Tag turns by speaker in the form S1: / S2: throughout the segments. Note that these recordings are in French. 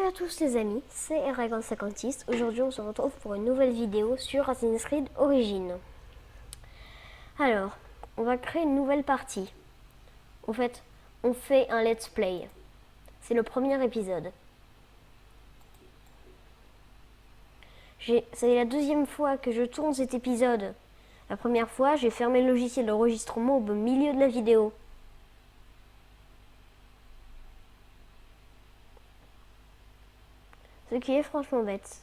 S1: à tous les amis, c'est Eragon56. Aujourd'hui on se retrouve pour une nouvelle vidéo sur Assassin's Creed Origins. Alors, on va créer une nouvelle partie. En fait, on fait un let's play. C'est le premier épisode. C'est la deuxième fois que je tourne cet épisode. La première fois, j'ai fermé le logiciel d'enregistrement au milieu de la vidéo. Ce qui est franchement bête.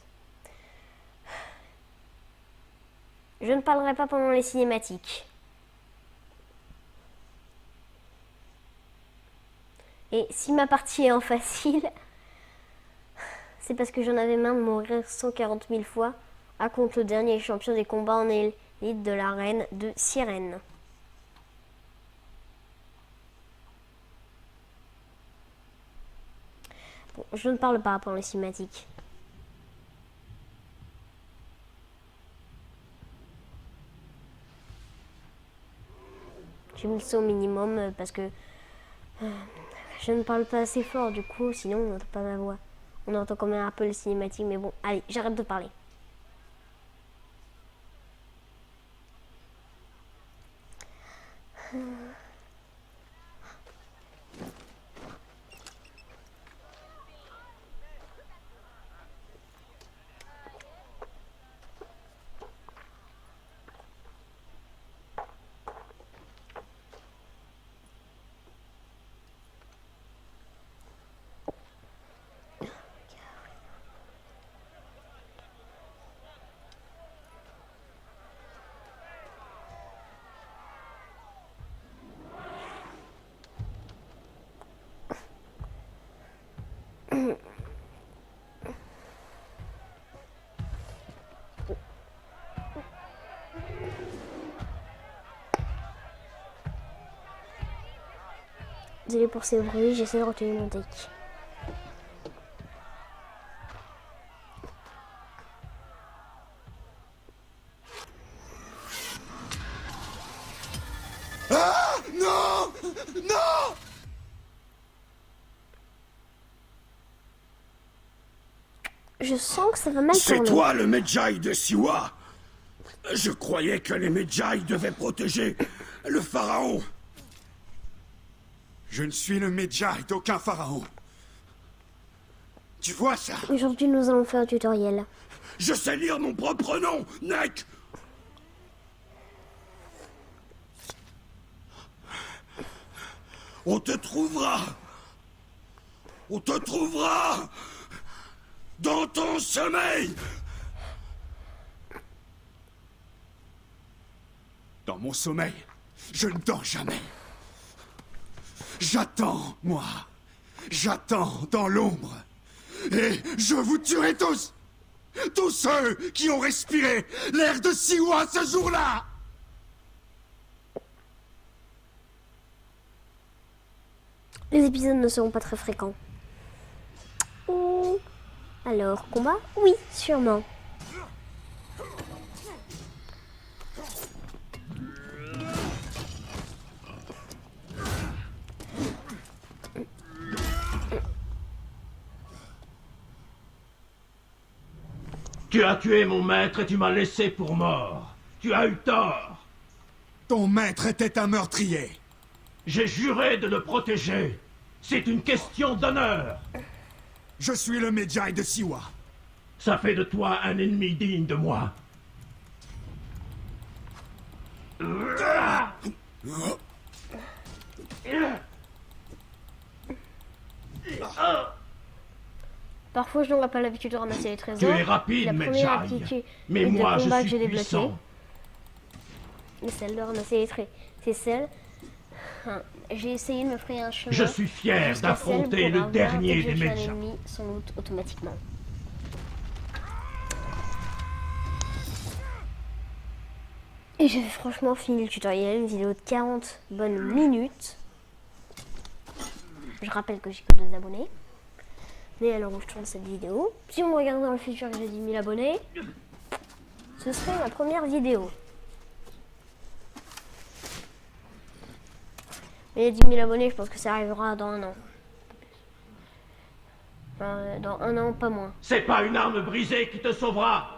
S1: Je ne parlerai pas pendant les cinématiques. Et si ma partie est en facile, c'est parce que j'en avais marre de mourir 140 000 fois à contre le dernier champion des combats en élite de la reine de Sirène. Bon, je ne parle pas pendant les cinématiques. J'ai mis le son au minimum parce que je ne parle pas assez fort, du coup, sinon on n'entend pas ma voix. On entend quand même un peu les cinématiques, mais bon, allez, j'arrête de parler. Désolé pour ces bruits, j'essaie de retenir mon take.
S2: Ah non! Non!
S1: Je sens que ça va mal
S2: C'est
S1: tourner.
S2: toi le Medjay de Siwa? Je croyais que les Medjay devaient protéger le pharaon. Je ne suis le Medjay d'aucun pharaon. Tu vois ça?
S1: Aujourd'hui, nous allons faire un tutoriel.
S2: Je sais lire mon propre nom, Nek! On te trouvera! On te trouvera! Dans ton sommeil! Dans mon sommeil, je ne dors jamais. J'attends, moi. J'attends dans l'ombre. Et je vous tuerai tous! Tous ceux qui ont respiré l'air de Siwa ce jour-là!
S1: Les épisodes ne seront pas très fréquents. Alors, combat? Oui, sûrement.
S3: Tu as tué mon maître et tu m'as laissé pour mort. Tu as eu tort.
S2: Ton maître était un meurtrier.
S3: J'ai juré de le protéger. C'est une question d'honneur.
S2: Je suis le Medjay de Siwa.
S3: Ça fait de toi un ennemi digne de moi.
S1: Parfois, je n'aurai pas l'habitude de ramasser les trésors.
S3: Tu es rapide,
S1: La première
S3: Medjay.
S1: aptitude
S3: Mais
S1: de
S3: moi,
S1: combat
S3: je
S1: que
S3: suis
S1: j'ai débloquée,
S3: puissant.
S1: c'est celle de ramasser les trésors. C'est celle. J'ai essayé de me frayer un chemin.
S3: Je suis fier
S1: jusqu'à
S3: d'affronter
S1: celle pour
S3: le
S1: avoir,
S3: dernier
S1: dès que
S3: des
S1: je tue un
S3: Medjay.
S1: ennemi, sans doute automatiquement. Et j'ai franchement fini le tutoriel, une vidéo de 40 bonnes minutes. Je rappelle que j'ai que 2 abonnés. Mais alors où je tourne cette vidéo, si on me regarde dans le futur et que j'ai 10 000 abonnés, ce serait ma première vidéo. Mais les 10 000 abonnés, je pense que ça arrivera dans un an. Dans 1 an, pas moins.
S3: C'est pas une arme brisée qui te sauvera.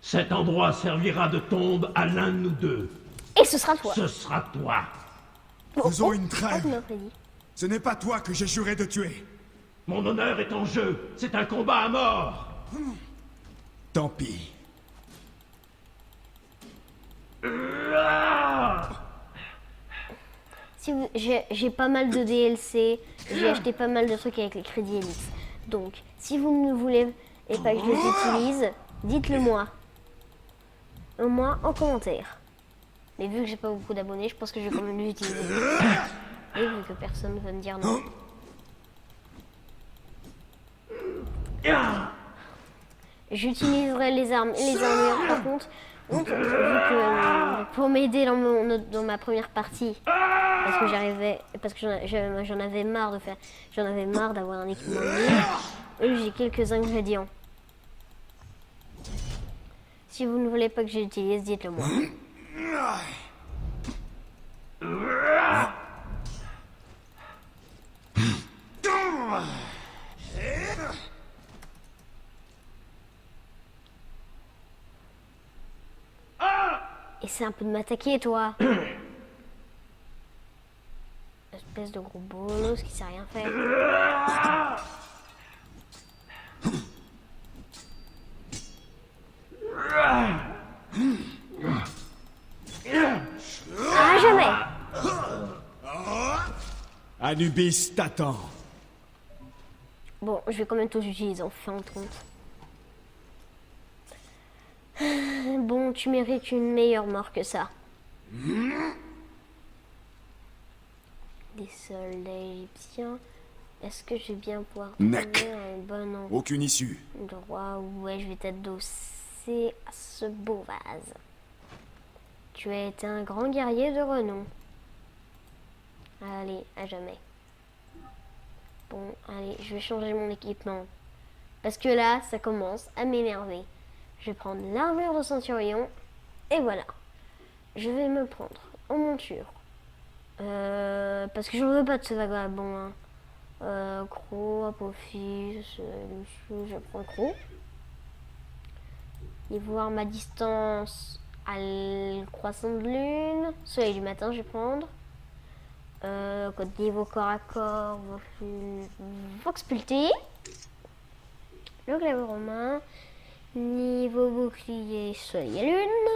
S3: Cet endroit servira de tombe à l'un de nous deux.
S1: Et ce sera toi.
S3: Ce sera toi.
S2: Faisons une
S1: Oh,
S2: trêve.
S1: tu m'as prédit.
S2: Ce n'est pas toi que j'ai juré de tuer.
S3: Mon honneur est en jeu. C'est un combat à mort.
S2: Tant pis.
S1: Si j'ai pas mal de DLC, j'ai acheté pas mal de trucs avec les crédits Elite. Donc, si vous ne voulez et pas que je les utilise, dites-le moi. Au moins en commentaire. Mais vu que j'ai pas beaucoup d'abonnés, je pense que je vais quand même les utiliser. Et vu que personne ne va me dire non. J'utiliserai les armes et les armures. Par contre, vu que pour m'aider dans ma première partie, parce que j'en avais marre de faire, j'en avais marre d'avoir un équipement nul. J'ai quelques ingrédients. Si vous ne voulez pas que j'utilise, dites-le moi. Essaie un peu de m'attaquer, toi. Espèce de gros bolos qui sait rien faire. Ah, jamais.
S2: Anubis t'attend.
S1: Bon, je vais quand même tous utiliser en fin de compte. Bon, tu mérites une meilleure mort que ça. Des soldats égyptiens. Est-ce que je vais bien pouvoir
S2: Mec.
S1: trouver un bon
S2: Aucune issue.
S1: endroit? Ouais, je vais t'adosser à ce beau vase. Tu as été un grand guerrier de renom. Allez, à jamais. Bon, allez, je vais changer mon équipement. Parce que là, ça commence à m'énerver. Je vais prendre l'armure de centurion. Et voilà. Je vais me prendre en monture. Parce que j'en veux pas de ce vagabond. Hein. Croc, Apophis, je prends Croc. Et voir ma distance à croissant de lune. Soleil du matin, je vais prendre. Code niveau corps à corps, Vox Pulté. Le glaive romain. Niveau bouclier, soleil et lune.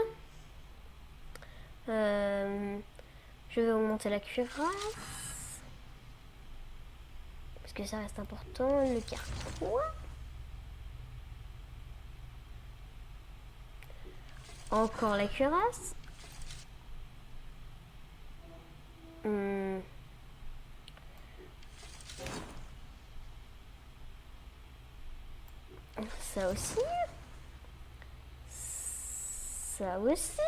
S1: Je vais augmenter la cuirasse. Parce que ça reste important. Le carquois. Encore la cuirasse. Ça aussi. Ça aussi.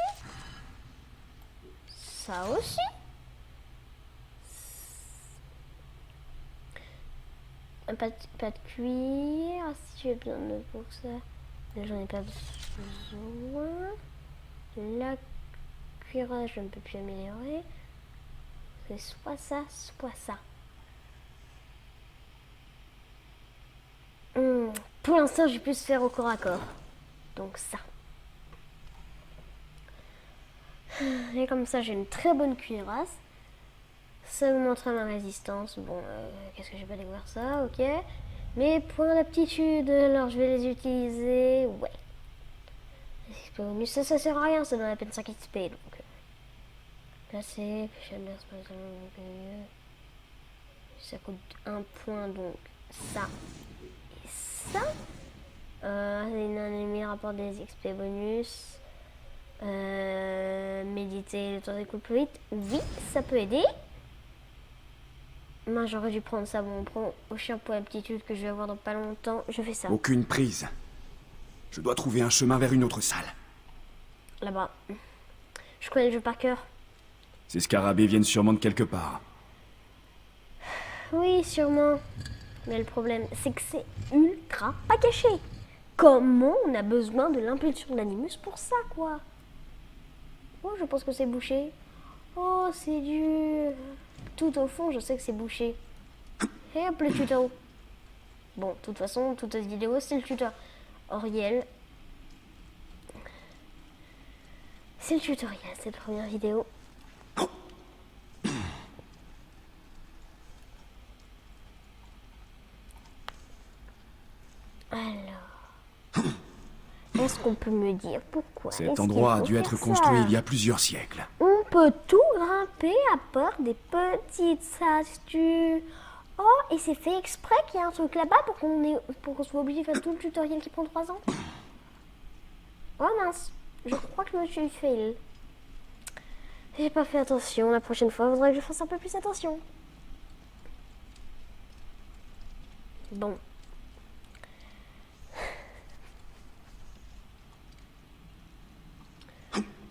S1: Ça aussi. Pas de cuir. Si j'ai besoin de pour ça. Là, j'en ai pas besoin. La cuirasse, je ne peux plus améliorer. C'est soit ça, soit ça. Pour l'instant, j'ai pu se faire au corps à corps. Donc ça. Et comme ça, j'ai une très bonne cuirasse. Ça augmentera ma résistance. Bon, qu'est-ce que j'ai pas découvert ça? Ok. Mes points d'aptitude, alors je vais les utiliser. Ouais. XP bonus, ça sert à rien, ça donne à peine 5 XP. Donc, placer, ça coûte 1 point, donc ça et ça. Un ennemi rapporte des XP bonus. Méditer le temps des coups plus vite. Oui, ça peut aider. Moi, j'aurais dû prendre ça. Bon, on prend au chien pour l'aptitude que je vais avoir dans pas longtemps. Je fais ça.
S2: Aucune prise. Je dois trouver un chemin vers une autre salle.
S1: Là-bas. Je connais le jeu par cœur.
S2: Ces scarabées viennent sûrement de quelque part.
S1: Oui, sûrement. Mais le problème, c'est que c'est ultra pas caché. Comment on a besoin de l'impulsion de l'animus pour ça, quoi? Oh, je pense que c'est bouché. Oh, c'est dur. Tout au fond, je sais que c'est bouché. Et hop, le tuto. Bon, de toute façon, toute cette vidéo, c'est le tutoriel. C'est le tutoriel, cette première vidéo. Alors, est-ce qu'on peut me dire pourquoi
S2: Cet
S1: est-ce
S2: endroit a
S1: qu'il faut
S2: dû être
S1: faire
S2: construit
S1: ça?
S2: il y a plusieurs siècles.
S1: On peut tout grimper à part des petites statues. Oh, et c'est fait exprès qu'il y a un truc là-bas pour qu'on soit obligé de faire tout le tutoriel qui prend 3 ans. Oh mince, je crois que je me suis fail. J'ai pas fait attention, la prochaine fois, il faudrait que je fasse un peu plus attention. Bon.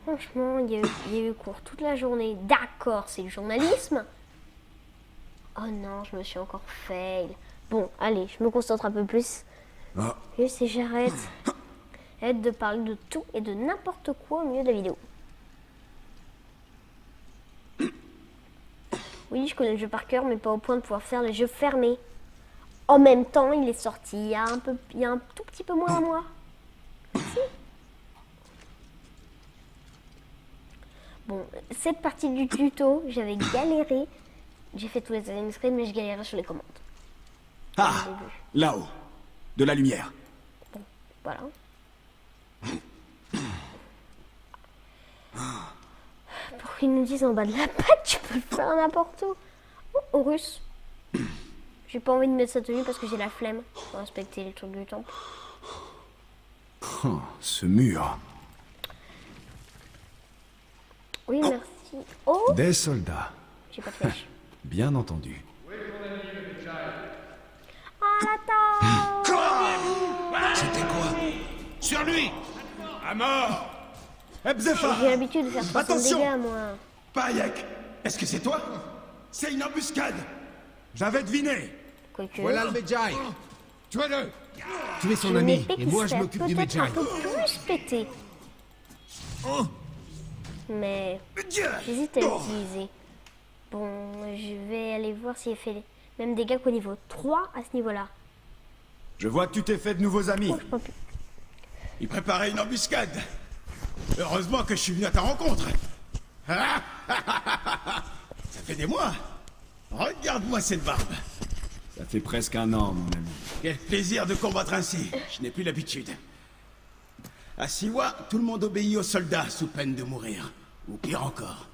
S1: Franchement, il y a eu cours toute la journée. D'accord, c'est le journalisme. Oh non, je me suis encore fail. Bon, allez, je me concentre un peu plus.
S2: Ah,
S1: Juste et j'arrête. Arrête de parler de tout et de n'importe quoi au milieu de la vidéo. Oui, je connais le jeu par cœur, mais pas au point de pouvoir faire le jeu fermé. En même temps, il est sorti il y a un tout petit peu moins d'un mois. Si. Bon, cette partie du tuto, j'avais galéré. J'ai fait tous les Assassin's Creed, mais je galérais sur les commandes.
S2: ah, là-haut. De la lumière.
S1: Bon, voilà. Pour qu'ils nous disent en bas de la pâte, tu peux le faire n'importe où. Oh, Horus. J'ai pas envie de mettre sa tenue parce que j'ai la flemme pour respecter les trucs du temple.
S2: Oh, ce mur.
S1: Oui, merci. Oh,
S2: Des soldats.
S1: j'ai pas de flèche.
S2: Bien entendu.
S1: Ah, la table.
S2: C'était quoi?
S4: Sur lui! À mort!
S2: Ebzefa!
S1: J'ai l'habitude de faire 300
S2: Attention.
S1: dégâts, moi.
S2: Payak! Est-ce que c'est toi? C'est une embuscade! J'avais deviné!
S1: Quoique.
S4: Voilà le Medjay! Tuez-le! Tuez son
S1: Une
S4: ami,
S1: épée
S4: et
S1: qui
S4: moi je
S1: serait
S4: m'occupe du
S1: peut-être
S4: Medjay.
S1: un peu plus pété. Mais j'hésite à l'utiliser. Bon, je vais aller voir s'il fait les mêmes dégâts qu'au niveau 3 à ce niveau-là.
S2: Je vois que tu t'es fait de nouveaux amis.
S1: Oh, je peux plus.
S5: Il préparait une embuscade. Heureusement que je suis venu à ta rencontre. Ça fait des mois. Regarde-moi cette barbe.
S2: Ça fait presque un an, mon ami.
S5: Quel plaisir de combattre ainsi. Je n'ai plus l'habitude. À Siwa, tout le monde obéit aux soldats sous peine de mourir. Ou pire encore.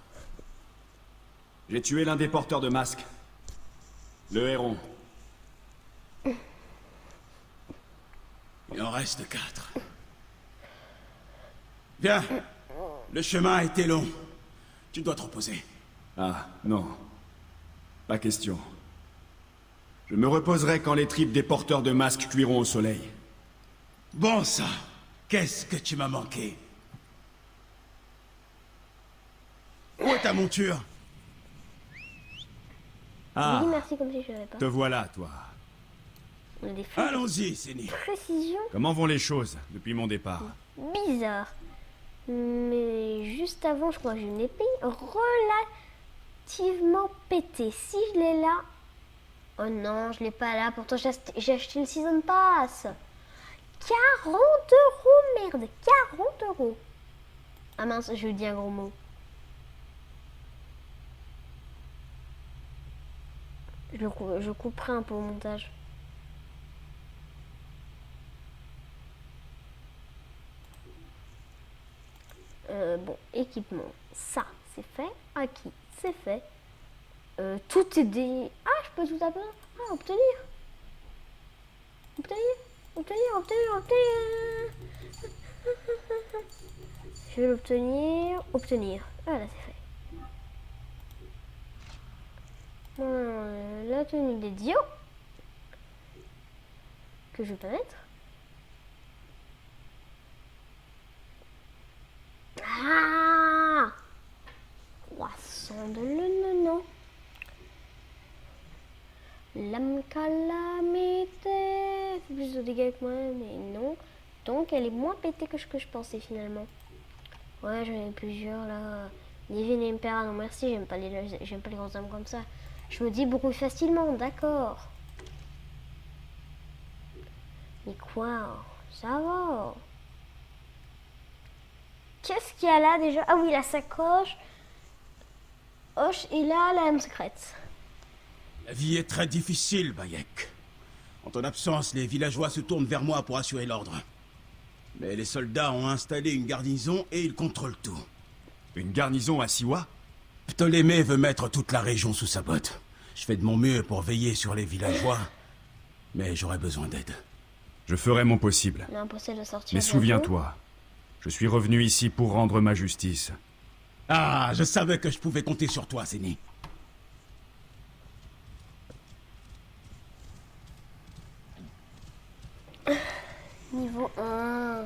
S2: J'ai tué l'un des porteurs de masques. Le héron.
S5: Il en reste 4. Bien. Le chemin a été long. Tu dois te reposer.
S2: Ah, non. Pas question. Je me reposerai quand les tripes des porteurs de masques cuiront au soleil.
S5: Bon sang. Qu'est-ce que tu m'as manqué. Où est ta monture?
S2: Ah,
S1: Oui, merci comme si je l'avais pas.
S2: te voilà, toi.
S1: On a des flèches
S5: Allons-y, Séni.
S1: de précision
S2: Comment vont les choses depuis mon départ?
S1: bizarres. Mais juste avant, je crois que j'ai une épée relativement pétée. Si je l'ai là... Oh non, je l'ai pas là. Pourtant, j'ai acheté le Season Pass. 40 €, merde. 40 €. Ah mince, je dis un gros mot. Je couperai un peu au montage. Bon, équipement, ça c'est fait. Acquis, c'est fait. Tout est des... Ah, je peux tout appeler. Ah, obtenir. Obtenir. Je vais obtenir. Voilà, c'est fait. La tenue des dios. Que je peux mettre. Ah, 300 de l'un, L'âme calamité fait plus de dégâts que moi, mais non. Donc elle est moins pétée que ce que je pensais finalement. Ouais, j'en ai plusieurs là. Divine Impera, non merci, j'aime pas les grosses âmes comme ça. Je me débrouille facilement, d'accord. Mais quoi? Ça va. Qu'est-ce qu'il y a là déjà? Ah oui, la sacoche. Hoche, et là, la lame secrète.
S5: La vie est très difficile, Bayek. En ton absence, les villageois se tournent vers moi pour assurer l'ordre. Mais les soldats ont installé une garnison et ils contrôlent tout.
S2: Une garnison à Siwa?
S5: Ptolémée veut mettre toute la région sous sa botte. Je fais de mon mieux pour veiller sur les villageois, mais j'aurai besoin d'aide.
S2: Je ferai mon possible.
S1: Il est impossible de sortir.
S2: Mais
S1: bientôt.
S2: souviens-toi, je suis revenu ici pour rendre ma justice.
S5: Ah, je savais que je pouvais compter sur toi, Zéni.
S1: Niveau 1.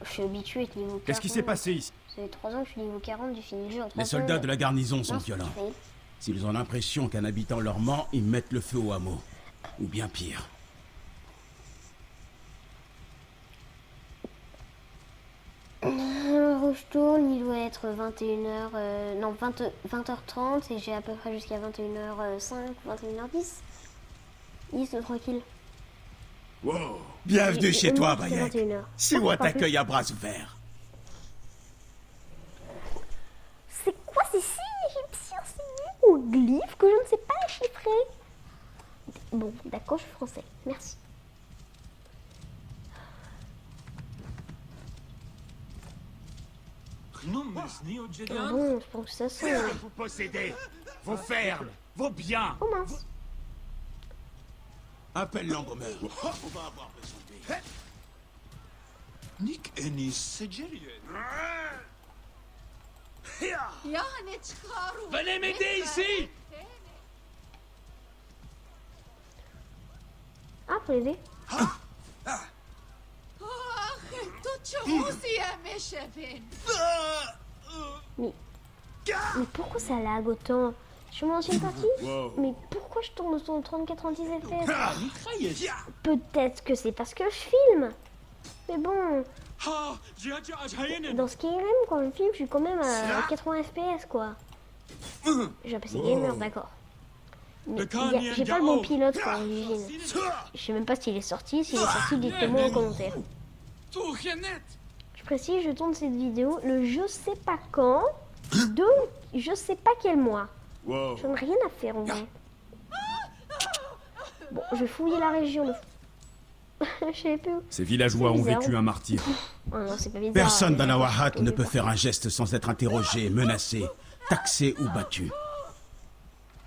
S1: Je suis habitué à être niveau 40.
S2: Qu'est-ce qui s'est passé ici?
S1: Ça fait 3 ans que je suis niveau 40 du fini le jeu.
S5: Les soldats de la garnison sont violents. S'ils ont l'impression qu'un habitant leur ment, ils mettent le feu au hameau. Ou bien pire.
S1: Alors, je tourne, il doit être 21h... non, 20h30 et j'ai à peu près jusqu'à 21h05, 21h10. C'est tranquille.
S5: Wow. Bienvenue chez toi,
S1: C'est
S5: Bayek.
S1: 21h.
S5: Siwa
S1: pas plus.
S5: t'accueille à bras ouverts.
S1: C'est quoi ces signes égyptiens, ces hiéroglyphes que je ne sais pas chiffrer? Bon, d'accord, je suis français. Merci. Ah bon, je pense que ça sent.
S4: Vous possédez vos fermes, vos biens.
S1: Oh mince.
S5: Appelle l'embaumeur. On va avoir besoin de lui.
S4: Nick Ennis, c'est Jerry.
S3: Venez m'aider ici!
S1: Ah, faut l'aider. Mais pourquoi ça lag autant? Sur mon ancienne partie? Mais pourquoi je tourne sur 30-90 FPS? Peut-être que c'est parce que je filme. Mais bon, dans Skyrim, quand je filme, je suis quand même à 80 FPS, quoi. J'ai un PC gamer, d'accord. Mais j'ai pas le bon pilote pour l'origine. Je sais même pas s'il est sorti. S'il est sorti, dites-le-moi en commentaire. Je précise, je tourne cette vidéo le je sais pas quand, de je sais pas quel mois. J'en ai rien à faire en vrai. Bon, je vais fouiller la région. Je sais plus.
S2: Ces villageois
S1: C'est
S2: ont
S1: bizarre.
S2: vécu un martyr.
S1: Oh non, c'est pas bizarre.
S5: Personne dans la Wahat
S1: On
S5: ne
S1: est
S5: peut
S1: pas-
S5: faire un geste sans être interrogé, menacé, taxé ou battu.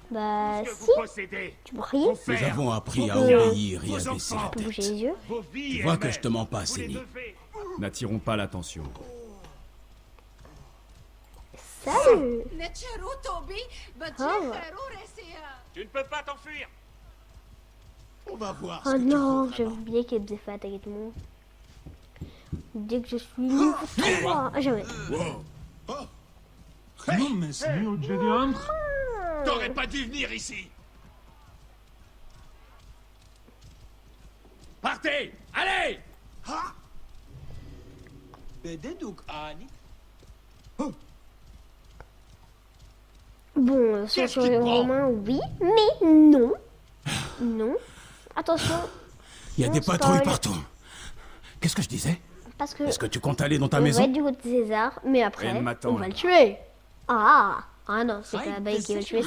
S1: Bah,
S4: Que
S1: si,
S4: vous possédez
S1: tu peux rien.
S5: Nous avons appris à
S1: Vos-
S5: obéir et à
S4: vos
S5: baisser
S4: enfants.
S5: la
S1: Tu peux bouger
S5: tête.
S1: les yeux.
S4: vos vies.
S5: Tu vois
S4: et
S5: que je te mens pas,
S4: vous les
S5: Séni.
S4: devez.
S2: N'attirons pas l'attention.
S1: Salut.
S4: Tu ne peux pas t'enfuir.
S5: On va voir ce
S1: Oh
S5: que tu
S1: non,
S5: vaux
S1: j'ai
S5: là-bas.
S1: oublié qu'elle faisait fait attaquer tout le monde. Dès que je suis niveau 3, ah, jamais.
S4: T'aurais pas dû venir ici. Partez. Allez.
S1: Bon,
S4: Qu'est-ce
S1: sur
S4: qui te
S1: les
S4: prend
S1: Romains, oui, mais non. Non. Attention,
S5: Il y a
S1: Non,
S5: des
S1: spoil.
S5: patrouilles partout. Qu'est-ce que je disais?
S1: parce que
S5: Est-ce que tu comptes aller dans ta
S1: on va
S5: maison?
S1: être du côté de César, mais après,
S2: Elle m'attend,
S1: on va
S2: là.
S1: le tuer. Ah non, c'est pas Abaye qui va le tuer,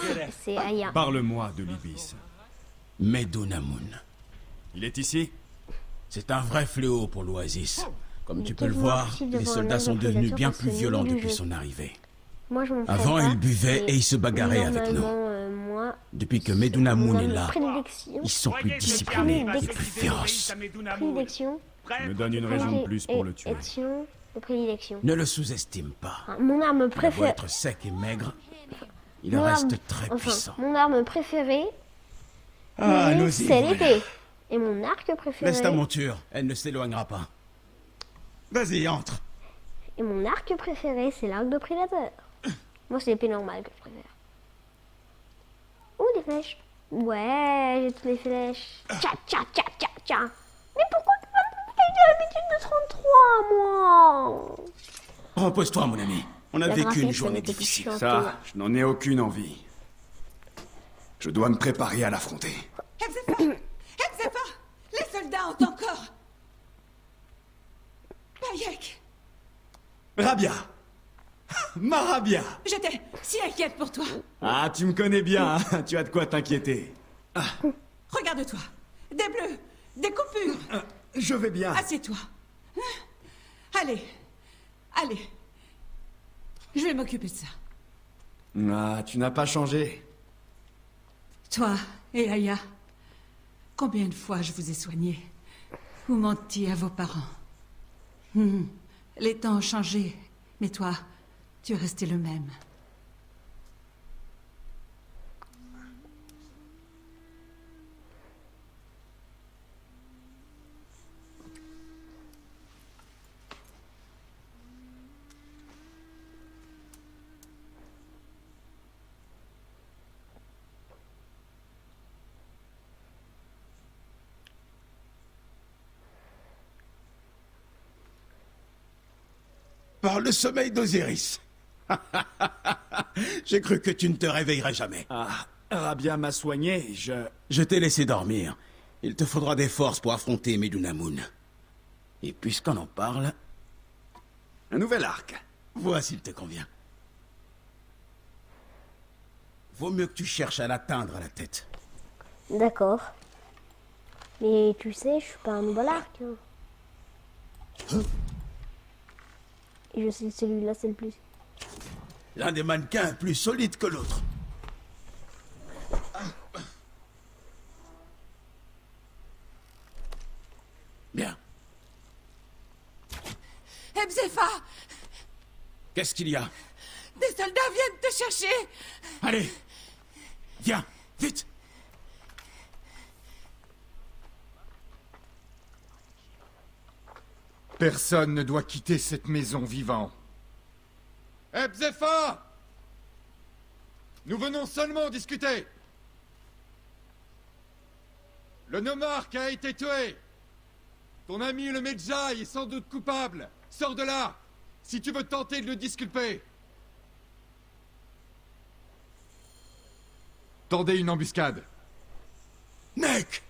S1: c'est Aya.
S2: Parle-moi de l'Ibis.
S5: Medunamun.
S2: Il est ici?
S5: C'est un vrai fléau pour l'Oasis. Comme
S1: Mais
S5: tu peux le
S1: quasiment
S5: voir,
S1: impossible
S5: les
S1: d'avoir
S5: soldats
S1: un
S5: sont
S1: œil
S5: devenus
S1: prédateur
S5: bien
S1: parce
S5: plus
S1: que
S5: violents
S1: du
S5: depuis
S1: jeu.
S5: son arrivée.
S1: Moi, je m'en fais
S5: Avant,
S1: pas,
S5: ils buvaient et ils se bagarraient avec nous.
S1: normalement, moi,
S5: Depuis que Medunamun est là,
S1: prédilection,
S5: ils sont plus
S4: Croyez que
S5: disciplinés
S4: Pierre va
S5: et
S4: se
S5: plus
S4: diviser l'Oasis
S5: féroces.
S4: à Medunamun.
S1: prédilection,
S4: Prêt
S2: Me donne une raison de plus pour le tuer.
S1: prédilection, de prédilection.
S5: Ne le sous-estime pas.
S1: Enfin, mon arme
S5: Il a beau
S1: préférée.
S5: être sec et maigre, il
S1: Mon
S5: reste
S1: arme-
S5: très
S1: enfin,
S5: puissant.
S1: Mon arme préférée,
S5: Ah, allons-y,
S1: c'est
S5: voilà.
S1: l'épée. Et mon arc préféré.
S5: Laisse ta monture, elle ne s'éloignera pas. Vas-y, entre.
S1: Et mon arc préféré, c'est l'arc de prédateur. Moi, c'est l'épée normale que je préfère. Ou des flèches. Ouais, j'ai toutes les flèches. Tcha, tcha, tcha, tcha, tcha. Mais pourquoi j'ai l'habitude de 33, moi?
S5: Repose-toi, mon ami. On a
S1: La
S5: vécu
S1: graphique,
S5: une
S1: ça
S5: journée
S1: n'était plus
S5: difficile.
S1: chiant.
S2: Ça, je n'en ai aucune envie. Je dois me préparer à l'affronter.
S6: Les soldats ont encore Yek,
S7: Rabia. Ma Rabia.
S6: j'étais si inquiète pour toi.
S7: Ah, tu me connais bien, hein. Tu as de quoi t'inquiéter.
S6: Regarde-toi. Des bleus, des coupures.
S7: Je vais bien.
S6: Assieds-toi. Allez, allez. Je vais m'occuper de ça.
S7: Ah, tu n'as pas changé.
S6: Toi et Aya, combien de fois je vous ai soigné ou menti à vos parents. Les temps ont changé, mais toi, tu es resté le même.
S5: Par le sommeil d'Osiris. J'ai cru que tu ne te réveillerais jamais.
S7: Ah, Rabia m'a soigné,
S5: Je t'ai laissé dormir. Il te faudra des forces pour affronter Medunamun. Et puisqu'on en parle,
S7: Un nouvel arc.
S5: vois s'il te convient. Vaut mieux que tu cherches à l'atteindre à la tête.
S1: D'accord. Mais tu sais, je suis pas un nouvel arc. Hein. Et je sais que celui-là, c'est le plus.
S5: L'un des mannequins plus solide que l'autre. Bien.
S6: Ebzefa,
S5: Qu'est-ce qu'il y a?
S6: des soldats viennent te chercher.
S5: Allez, viens, vite.
S8: Personne ne doit quitter cette maison vivant. Ebzefa! Nous venons seulement discuter. Le nomarque a été tué. Ton ami le Medjay est sans doute coupable. Sors de là, si tu veux tenter de le disculper. Tendez une embuscade.
S5: Nek!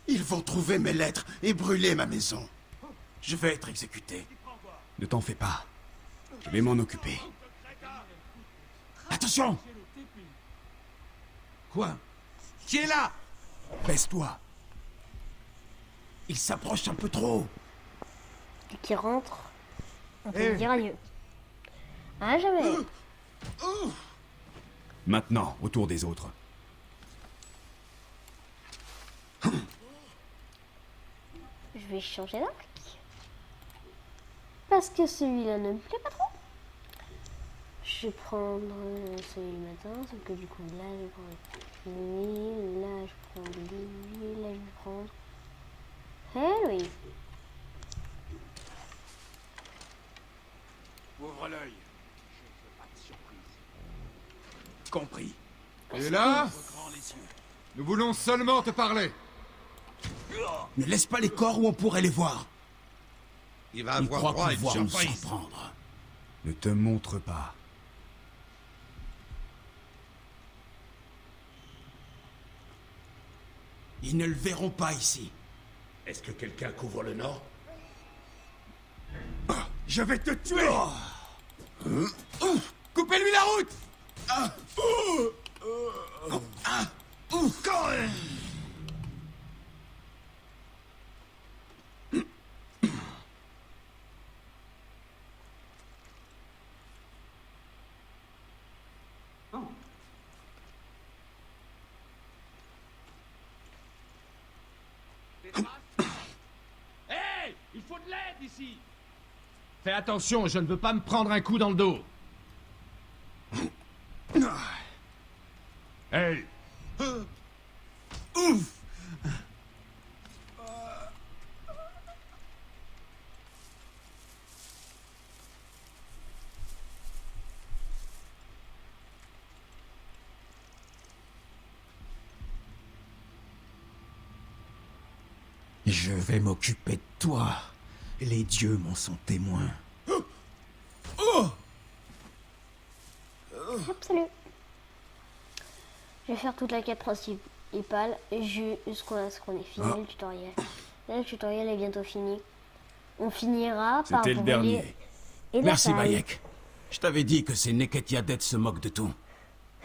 S5: Ils vont trouver mes lettres et brûler ma maison. Je vais être exécuté.
S7: Ne t'en fais pas. Je vais m'en occuper.
S5: Attention! Quoi? Qui est là?
S7: Baisse-toi.
S5: Il s'approche un peu trop.
S1: Et qui rentre, on peut lui dire adieu. Ah, jamais.
S7: Maintenant, au tour des autres.
S1: Je vais changer d'arc. Parce que celui-là ne me plaît pas trop. Je vais prendre celui du matin, sauf que du coup là je prends lui, là je prends lui, là je vais prendre lui.
S5: Ouvre l'œil.
S7: Compris.
S8: Et là, nous voulons seulement te parler.
S5: Ne laisse pas les corps où on pourrait les voir.
S2: Il va
S5: Ils
S2: avoir
S5: croient
S2: droit à une
S5: pouvoir nous
S2: surprise.
S5: surprendre.
S7: Ne te montre pas.
S5: Ils ne le verront pas ici.
S3: Est-ce que quelqu'un couvre le nord?
S5: Je vais te tuer. Coupez-lui la route.
S4: Hey! Il faut de l'aide ici! Fais attention, je ne veux pas me prendre un coup dans le dos. Hey!
S5: Je vais m'occuper de toi. Les dieux m'en sont témoins.
S1: Hop, salut. Je vais faire toute la quête principale jusqu'à ce qu'on ait fini le tutoriel. Là, le tutoriel est bientôt fini. on finira par
S7: C'était le
S1: brûler
S7: dernier.
S1: et la
S5: Merci,
S1: paille.
S5: Bayek. Je t'avais dit que ces Neketiadet se moquent de tout.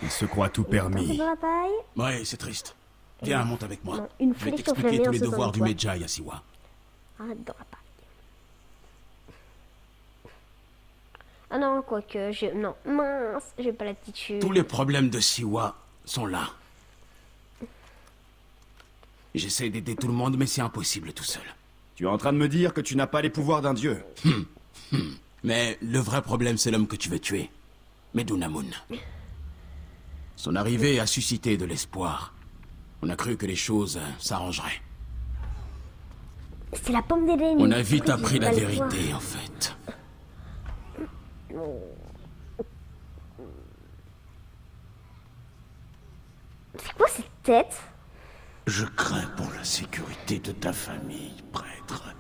S7: Il se croit tout permis.
S1: Dans la paille.
S5: Ouais, c'est triste. Viens, monte avec moi.
S1: Non, une
S5: Je vais
S1: flèche
S5: t'expliquer
S1: enflammée
S5: tous
S1: en
S5: les
S1: sautant
S5: devoirs
S1: de
S5: du
S1: toi.
S5: Medjay à Siwa.
S1: Ah, dans la paille. Ah non, quoique, non, mince, j'ai pas l'attitude.
S5: Tous les problèmes de Siwa sont là. J'essaie d'aider tout le monde, mais c'est impossible tout seul.
S7: Tu es en train de me dire que tu n'as pas les pouvoirs d'un dieu.
S5: Mais le vrai problème, c'est l'homme que tu veux tuer. Medunamun. Son arrivée a suscité de l'espoir. On a cru que les choses s'arrangeraient.
S1: C'est la pomme d'Éden.
S5: On a vite
S1: Oui,
S5: appris la
S1: pas le voir.
S5: vérité, en fait.
S1: C'est quoi cette tête?
S3: Je crains pour la sécurité de ta famille, prêtre.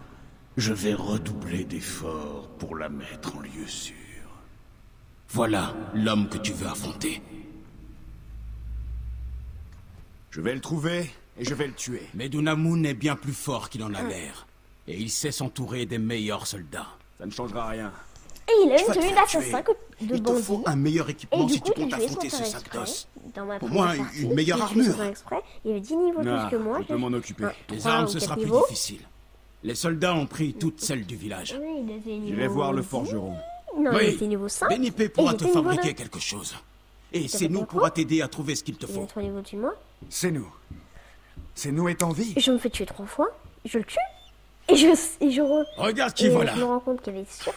S3: Je vais redoubler d'efforts pour la mettre en lieu sûr.
S5: Voilà l'homme que tu veux affronter.
S7: Je vais le trouver et je vais le tuer.
S5: Medunamun est bien plus fort qu'il en a l'air. Et il sait s'entourer des meilleurs soldats.
S7: Ça ne changera rien.
S1: Et il a
S5: Tu
S1: une
S5: vas te
S1: tenue
S5: faire
S1: d'assassin
S5: tuer.
S1: de
S5: Il te
S1: bandit.
S5: faut un meilleur
S1: Et
S5: équipement
S1: du
S5: si
S1: coup,
S5: tu comptes
S1: j'ai joué
S5: affronter
S1: sans
S5: ce
S1: faire
S5: sac
S1: exprès.
S5: d'os.
S1: Dans ma
S5: Au
S1: première
S5: moins,
S1: partie,
S5: une meilleure
S1: j'ai joué sans
S5: armure.
S1: faire exprès. Il y avait 10 niveaux de
S7: Ah,
S1: plus que moi.
S7: je peux m'en occuper.
S5: Les
S1: Trois
S5: armes,
S1: ou
S5: ce
S1: quatre
S5: sera plus
S1: niveaux.
S5: difficile. Les soldats ont pris toutes celles du village.
S1: Oui, il était niveau...
S7: J'irai voir le forgeron.
S1: Non, il
S5: Oui,
S1: était niveau 5.
S5: Benipé pourra
S1: et
S5: te
S1: j'étais niveau
S5: fabriquer
S1: 2.
S5: quelque chose. Et
S1: T'as
S5: c'est
S1: fait
S5: nous
S1: quoi
S5: pourra t'aider à trouver ce qu'il te
S1: Il est
S5: faut.
S1: 3 niveaux au-dessus de moi.
S7: C'est nous. C'est nous est en vie.
S1: Je me fais tuer 3 fois. Je le tue. Et je
S5: Regarde qui
S1: et
S5: voilà.
S1: je me rends compte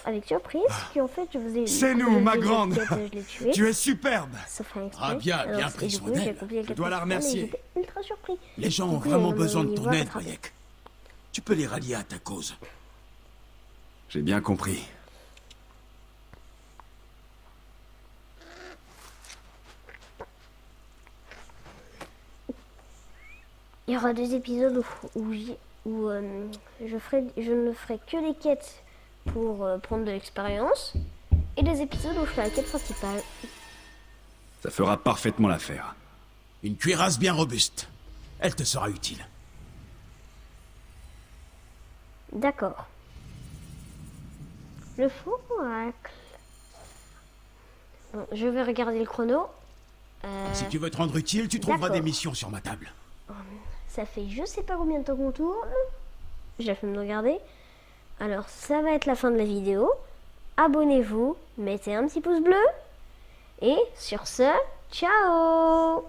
S1: avec surprise qu'en fait je faisais...
S7: C'est
S1: quand
S7: nous,
S1: je
S7: ma
S1: faisais
S7: grande.
S1: cette quête, je l'ai tué.
S7: Tu es superbe.
S1: Sauf faire exprès.
S5: Ah, bien
S1: Alors,
S5: pris
S1: et du
S5: soin
S1: coup, j'ai
S5: d'elle.
S1: accompli la
S7: Je
S1: quête
S7: dois la
S1: principale et
S7: remercier.
S1: j'étais ultra surpris.
S5: Les gens
S1: Du
S5: ont
S1: coup,
S5: vraiment
S1: on
S5: besoin de
S1: y
S5: ton
S1: voit
S5: aide,
S1: rattraper.
S5: Bayek. Tu peux les rallier à ta cause.
S7: J'ai bien compris.
S1: Il y aura des épisodes où je ne ferai que des quêtes pour prendre de l'expérience et des épisodes où je ferai la quête principale.
S7: Ça fera parfaitement l'affaire.
S5: Une cuirasse bien robuste. Elle te sera utile.
S1: D'accord. Le faux oracle. Bon, je vais regarder le chrono.
S5: Si tu veux te rendre utile, tu trouveras
S1: D'accord.
S5: des missions sur ma table.
S1: Ça fait je sais pas combien de temps qu'on tourne. J'ai la flemme de regarder. Alors ça va être la fin de la vidéo. Abonnez-vous, mettez un petit pouce bleu. Et sur ce, ciao!